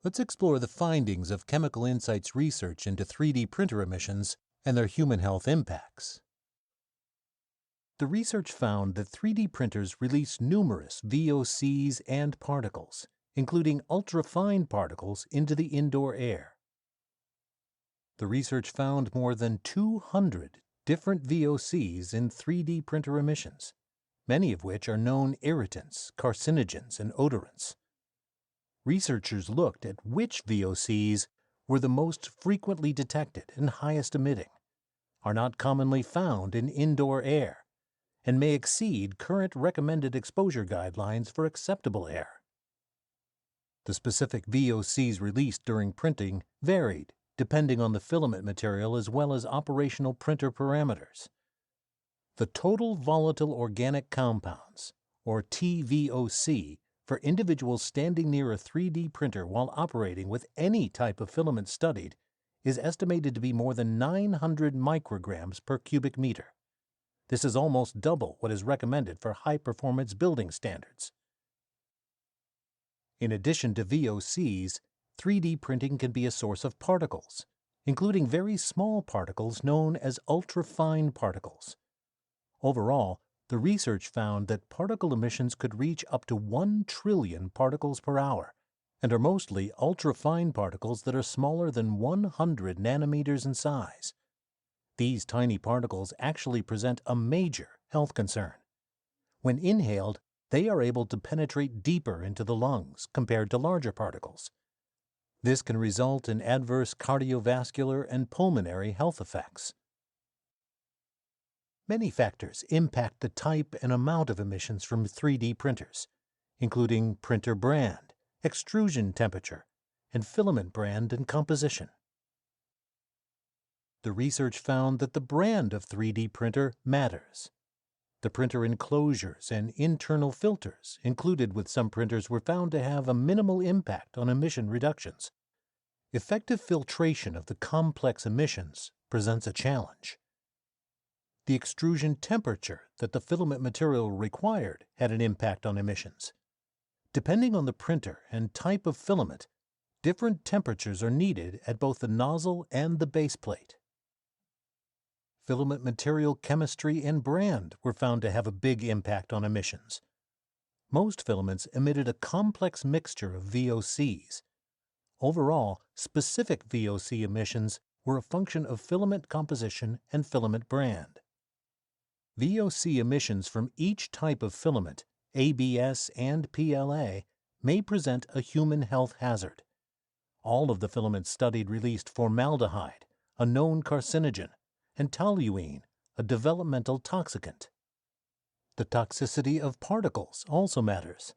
Let's explore the findings of Chemical Insights research into 3D printer emissions and their human health impacts. The research found that 3D printers release numerous VOCs and particles, including ultrafine particles, into the indoor air. The research found more than 200 different VOCs in 3D printer emissions, many of which are known irritants, carcinogens, and odorants. Researchers looked at which VOCs were the most frequently detected and highest emitting, are not commonly found in indoor air, and may exceed current recommended exposure guidelines for acceptable air. The specific VOCs released during printing varied depending on the filament material as well as operational printer parameters. The total volatile organic compounds, or TVOC, for individuals standing near a 3D printer while operating with any type of filament studied is estimated to be more than 900 micrograms per cubic meter. This is almost double what is recommended for high-performance building standards. In addition to VOCs, 3D printing can be a source of particles, including very small particles known as ultrafine particles. Overall, the research found that particle emissions could reach up to 1 trillion particles per hour and are mostly ultrafine particles that are smaller than 100 nanometers in size. These tiny particles actually present a major health concern. When inhaled, they are able to penetrate deeper into the lungs compared to larger particles. This can result in adverse cardiovascular and pulmonary health effects. Many factors impact the type and amount of emissions from 3D printers, including printer brand, extrusion temperature, and filament brand and composition. The research found that the brand of 3D printer matters. The printer enclosures and internal filters included with some printers were found to have a minimal impact on emission reductions. Effective filtration of the complex emissions presents a challenge. The extrusion temperature that the filament material required had an impact on emissions. Depending on the printer and type of filament, different temperatures are needed at both the nozzle and the base plate. Filament material chemistry and brand were found to have a big impact on emissions. Most filaments emitted a complex mixture of VOCs. Overall, specific VOC emissions were a function of filament composition and filament brand. VOC emissions from each type of filament, ABS and PLA, may present a human health hazard. All of the filaments studied released formaldehyde, a known carcinogen, and toluene, a developmental toxicant. The toxicity of particles also matters.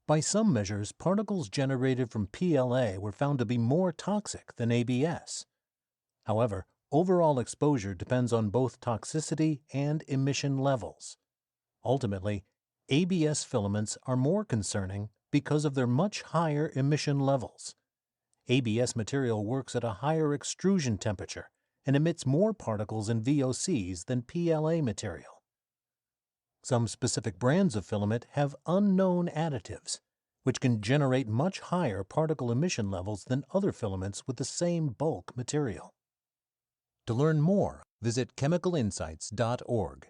By some measures, particles generated from PLA were found to be more toxic than ABS. However, overall exposure depends on both toxicity and emission levels. Ultimately, ABS filaments are more concerning because of their much higher emission levels. ABS material works at a higher extrusion temperature and emits more particles and VOCs than PLA material. Some specific brands of filament have unknown additives, which can generate much higher particle emission levels than other filaments with the same bulk material. To learn more, visit chemicalinsights.org.